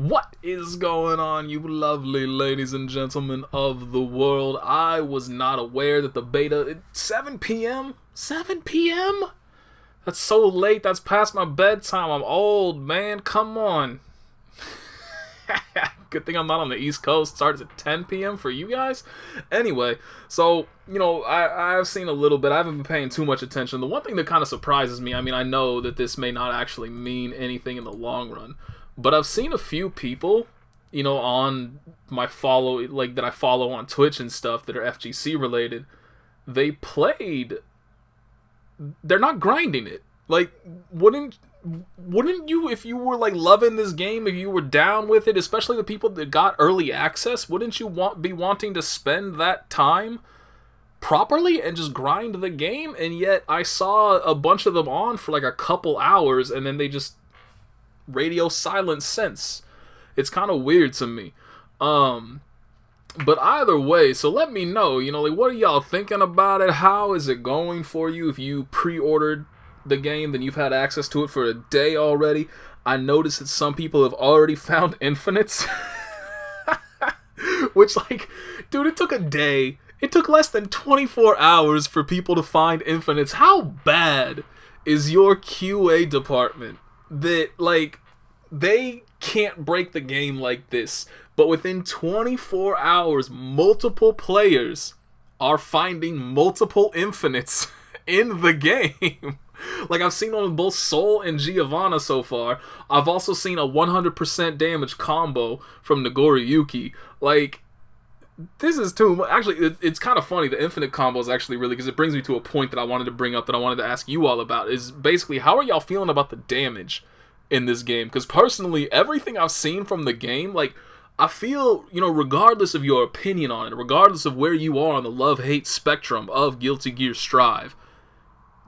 What is going on, you lovely ladies and gentlemen of the world? I was not aware that the beta... 7 p.m.? 7 p.m.? That's so late. That's past my bedtime. I'm old, man. Come on. Good thing I'm not on the East Coast. Starts at 10 p.m. for you guys. Anyway, so, I've seen a little bit. I haven't been paying too much attention. The one thing that kind of surprises me, I know that this may not actually mean anything in the long run, but I've seen a few people, on my that I follow on Twitch and stuff that are FGC related. They're not grinding it. Like, wouldn't you, if you were like loving this game, if you were down with it, especially the people that got early access, wouldn't you be wanting to spend that time properly and just grind the game? And yet I saw a bunch of them on for like a couple hours and then they just radio silence since. It's kind of weird to me. But either way, so let me know, what are y'all thinking about it? How is it going for you? If you pre-ordered the game, then you've had access to it for a day already. I noticed that some people have already found infinites. Which, dude, it took a day. It took less than 24 hours for people to find infinites. How bad is your QA department that, they can't break the game like this, but within 24 hours, multiple players are finding multiple infinites in the game? I've seen on both Soul and Giovanna so far. I've also seen a 100% damage combo from Nagoriyuki. This is too much. Actually, it's kind of funny. The infinite combo is actually really, because it brings me to a point that I wanted to bring up, that I wanted to ask you all about, is basically, how are y'all feeling about the damage in this game? Because personally, everything I've seen from the game, I feel, regardless of your opinion on it, regardless of where you are on the love-hate spectrum of Guilty Gear Strive,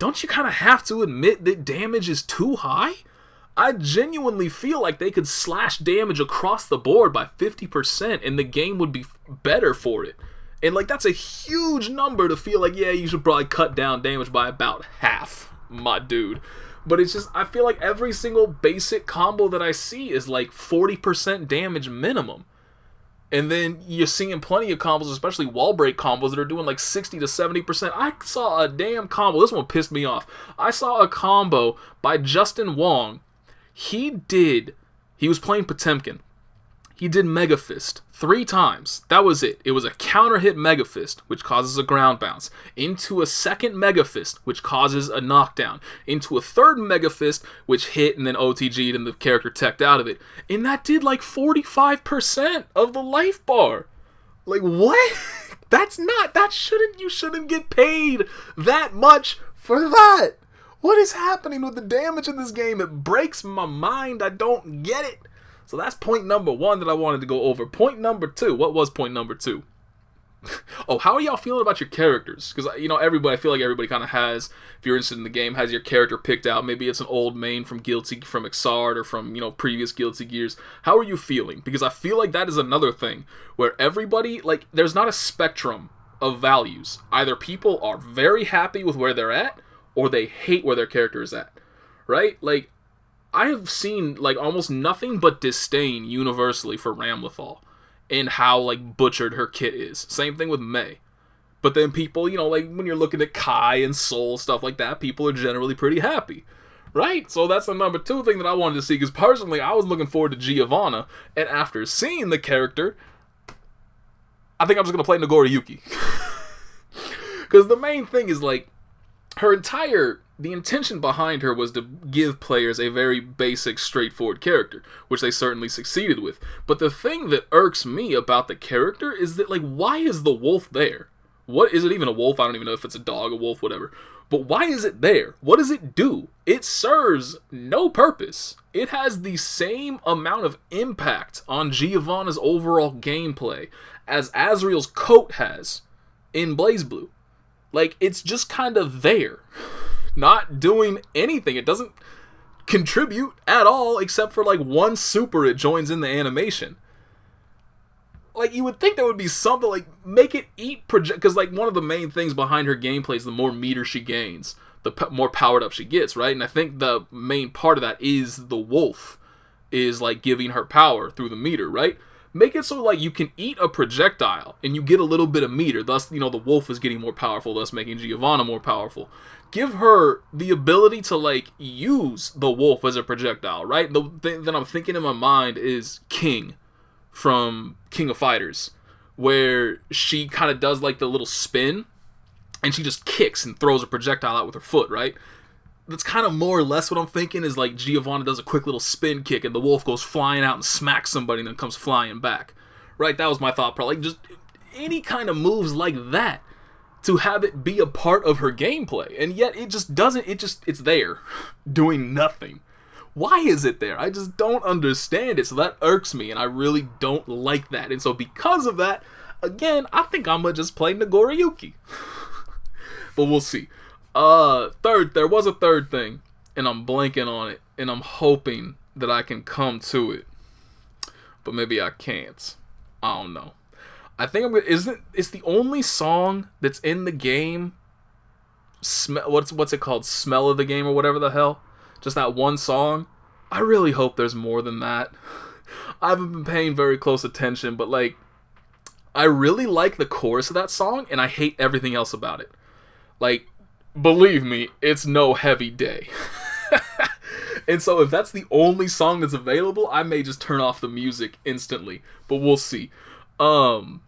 don't you kind of have to admit that damage is too high? I genuinely feel like they could slash damage across the board by 50% and the game would be better for it. And, that's a huge number to feel like, yeah, you should probably cut down damage by about half, my dude. But it's just, I feel like every single basic combo that I see is 40% damage minimum. And then you're seeing plenty of combos, especially wall break combos, that are doing 60 to 70%. I saw a damn combo. This one pissed me off. I saw a combo by Justin Wong. He was playing Potemkin. He did Mega Fist 3 times. That was it. It was a counter hit Mega Fist, which causes a ground bounce, into a second Mega Fist, which causes a knockdown, into a third Mega Fist, which hit and then OTG'd and the character teched out of it. And that did 45% of the life bar. What? You shouldn't get paid that much for that. What is happening with the damage in this game? It breaks my mind. I don't get it. So that's point number 1 that I wanted to go over. Point number 2. What was point number 2? Oh, how are y'all feeling about your characters? Because, I feel like everybody kind of has, if you're interested in the game, has your character picked out. Maybe it's an old main from Exard or from, previous Guilty Gears. How are you feeling? Because I feel like that is another thing where everybody, there's not a spectrum of values. Either people are very happy with where they're at, or they hate where their character is at. Right? I have seen, almost nothing but disdain universally for Ramlethal and how, butchered her kit is. Same thing with Mei. But then people, when you're looking at Kai and Soul, stuff like that, people are generally pretty happy. Right? So that's the number 2 thing that I wanted to see, because personally, I was looking forward to Giovanna, and after seeing the character, I think I'm just going to play Nagoriyuki. Because the main thing is, the intention behind her was to give players a very basic, straightforward character, which they certainly succeeded with. But the thing that irks me about the character is that, why is the wolf there? What is it even a wolf? I don't even know if it's a dog, a wolf, whatever. But why is it there? What does it do? It serves no purpose. It has the same amount of impact on Giovanna's overall gameplay as Azriel's coat has in BlazBlue. It's just kind of there. Not doing anything. It doesn't contribute at all, except for one super it joins in the animation. You would think there would be something make it eat project, because one of the main things behind her gameplay is the more meter she gains, the more powered up she gets, right? And I think the main part of that is the wolf is like giving her power through the meter, right? Make it so like you can eat a projectile and you get a little bit of meter. Thus, the wolf is getting more powerful, thus making Giovanna more powerful. Give her the ability to like use the wolf as a projectile, right? The thing that I'm thinking in my mind is King from King of Fighters, where she kind of does like the little spin and she just kicks and throws a projectile out with her foot, right? That's kind of more or less what I'm thinking, is like Giovanna does a quick little spin kick and the wolf goes flying out and smacks somebody and then comes flying back. Right? That was my thought. Probably like just any kind of moves like that to have it be a part of her gameplay. And yet it just doesn't, it's there doing nothing. Why is it there? I just don't understand it. So that irks me and I really don't like that. And so because of that, again, I think I'm gonna just play Nagoriyuki. But we'll see. There was a third thing, and I'm blanking on it, and I'm hoping that I can come to it, but maybe I can't. I don't know. I think it's the only song that's in the game. What's it called? Smell of the game or whatever the hell. Just that one song. I really hope there's more than that. I haven't been paying very close attention, but like, I really like the chorus of that song, and I hate everything else about it. Like, believe me, it's no heavy day. And so if that's the only song that's available, I may just turn off the music instantly. But we'll see. The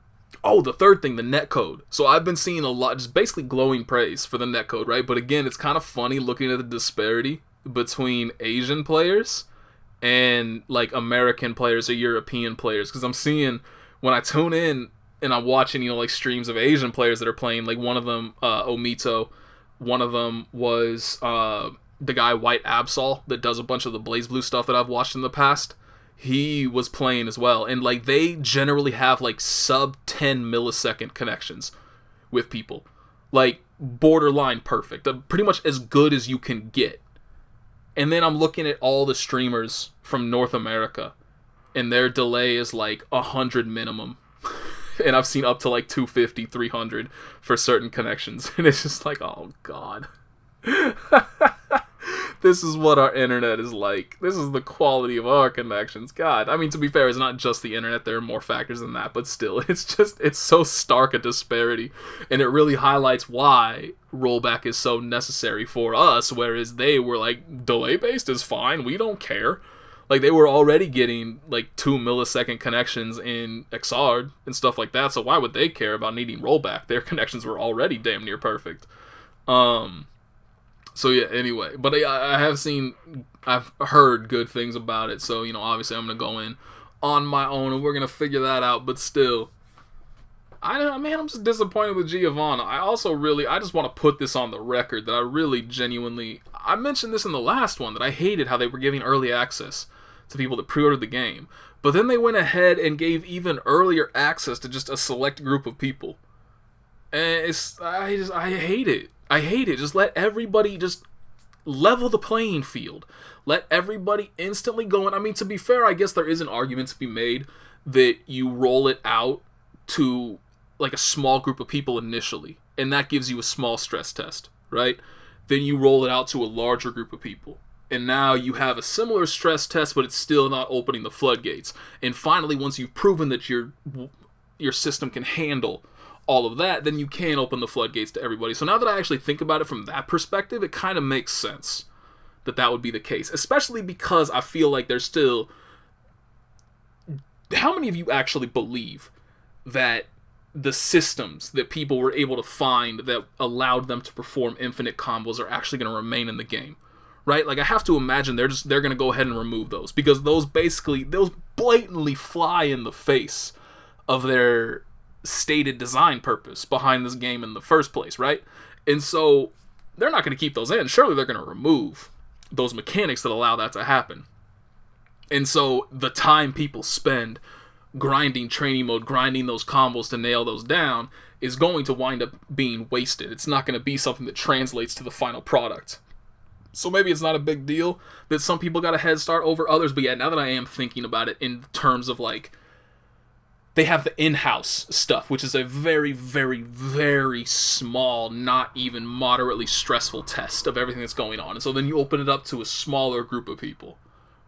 third thing, the netcode. So I've been seeing a lot, just basically glowing praise for the netcode, right? But again, it's kind of funny looking at the disparity between Asian players and like American players or European players. Because I'm seeing, when I tune in and I'm watching, like streams of Asian players that are playing, like one of them, Omito. One of them was the guy White Absol that does a bunch of the Blaze Blue stuff that I've watched in the past. He was playing as well, and like they generally have like sub 10 millisecond connections with people, like borderline perfect, pretty much as good as you can get. And then I'm looking at all the streamers from North America, and their delay is like 100 minimum. And I've seen up to like 250, 300 for certain connections. And it's just like, oh god. This is what our internet is like. This is the quality of our connections. God, I mean, to be fair, it's not just the internet. There are more factors than that. But still, it's so stark a disparity. And it really highlights why rollback is so necessary for us. Whereas they were like, delay-based is fine. We don't care. Like, they were already getting, like, 2 millisecond connections in Xrd and stuff like that, so why would they care about needing rollback? Their connections were already damn near perfect. So, yeah, anyway. But I've heard good things about it, so, obviously I'm going to go in on my own, and we're going to figure that out, but still. I'm just disappointed with Giovanna. I just want to put this on the record that I really genuinely... I mentioned this in the last one, that I hated how they were giving early access to people that pre-ordered the game. But then they went ahead and gave even earlier access to just a select group of people. And I hate it. I hate it. Just let everybody just level the playing field. Let everybody instantly go in. I mean, to be fair, I guess there is an argument to be made that you roll it out to like a small group of people initially, and that gives you a small stress test, right? Then you roll it out to a larger group of people, and now you have a similar stress test, but it's still not opening the floodgates. And finally, once you've proven that your system can handle all of that, then you can open the floodgates to everybody. So now that I actually think about it from that perspective, it kind of makes sense that would be the case, especially because I feel like there's still... How many of you actually believe that the systems that people were able to find that allowed them to perform infinite combos are actually going to remain in the game, right? Like, I have to imagine they're going to go ahead and remove those, because those blatantly fly in the face of their stated design purpose behind this game in the first place, right? And so they're not going to keep those in. Surely they're going to remove those mechanics that allow that to happen. And so the time people spend grinding training mode, grinding those combos to nail those down, is going to wind up being wasted. It's not going to be something that translates to the final product. So maybe it's not a big deal that some people got a head start over others, but yeah, now that I am thinking about it in terms of like, they have the in-house stuff, which is a very, very, very small, not even moderately stressful test of everything that's going on. And so then you open it up to a smaller group of people,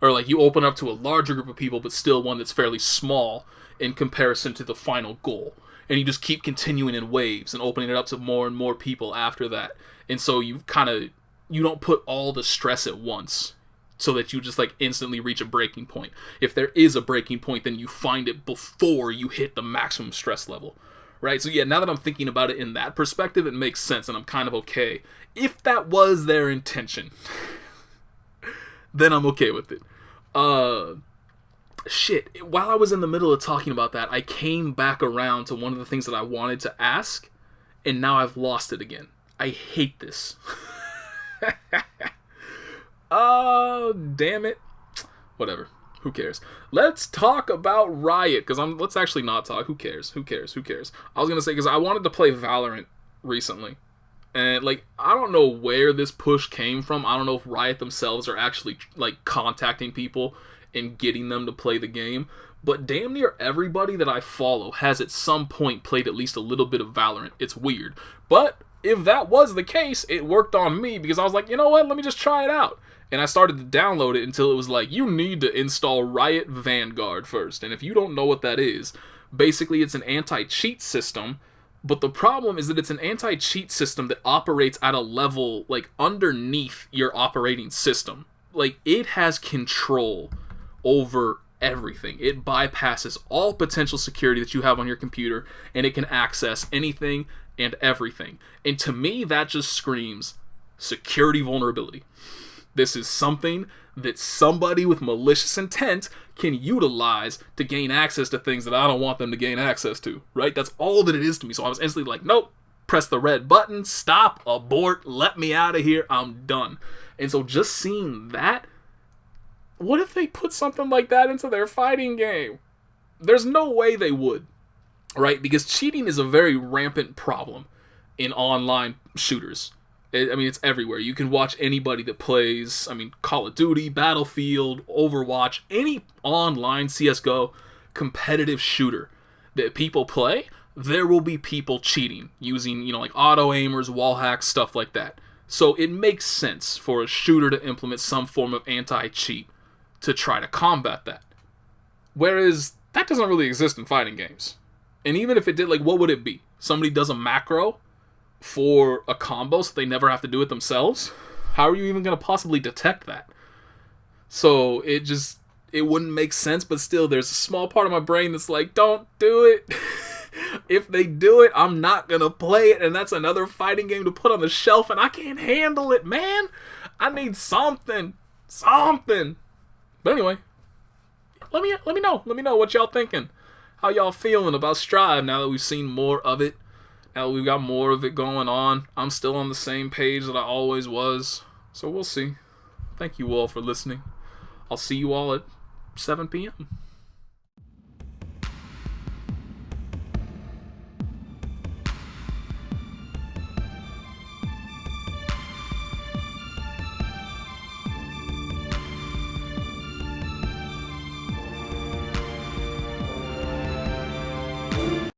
Or like you open up to a larger group of people, but still one that's fairly small in comparison to the final goal. And you just keep continuing in waves and opening it up to more and more people after that. And so you don't put all the stress at once so that you just like instantly reach a breaking point. If there is a breaking point, then you find it before you hit the maximum stress level. Right? So yeah, now that I'm thinking about it in that perspective, it makes sense and I'm kind of okay. If that was their intention, then I'm okay with it. Shit, while I was in the middle of talking about that, I came back around to one of the things that I wanted to ask, and now I've lost it again. I hate this. Oh, damn it. Whatever. Who cares? Let's talk about Riot, because let's actually not talk. Who cares? I was going to say, because I wanted to play Valorant recently. And, like, I don't know where this push came from. I don't know if Riot themselves are actually, like, contacting people and getting them to play the game. But damn near everybody that I follow has at some point played at least a little bit of Valorant. It's weird. But if that was the case, it worked on me because I was like, you know what? Let me just try it out. And I started to download it until it was like, you need to install Riot Vanguard first. And if you don't know what that is, basically it's an anti-cheat system. But the problem is that it's an anti-cheat system that operates at a level, like, underneath your operating system. Like, it has control over everything. It bypasses all potential security that you have on your computer, and it can access anything and everything. And to me, that just screams security vulnerability. This is something that somebody with malicious intent can utilize to gain access to things that I don't want them to gain access to, right? That's all that it is to me. So I was instantly like, nope, press the red button, stop, abort, let me out of here, I'm done. And so just seeing that, what if they put something like that into their fighting game? There's no way they would, right? Because cheating is a very rampant problem in online shooters. I mean, it's everywhere. You can watch anybody that plays, Call of Duty, Battlefield, Overwatch, any online CSGO competitive shooter that people play, there will be people cheating using, like auto-aimers, wall hacks, stuff like that. So it makes sense for a shooter to implement some form of anti-cheat to try to combat that. Whereas that doesn't really exist in fighting games. And even if it did, like, what would it be? Somebody does a macro for a combo so they never have to do it themselves? How are you even going to possibly detect that? So it wouldn't make sense, but still there's a small part of my brain that's like, don't do it. If they do it, I'm not going to play it, and that's another fighting game to put on the shelf, and I can't handle it, man. I need something. But anyway, let me know. Let me know what y'all thinking. How y'all feeling about Strive now that we've seen more of it? Now that we've got more of it going on. I'm still on the same page that I always was. So we'll see. Thank you all for listening. I'll see you all at 7 p.m.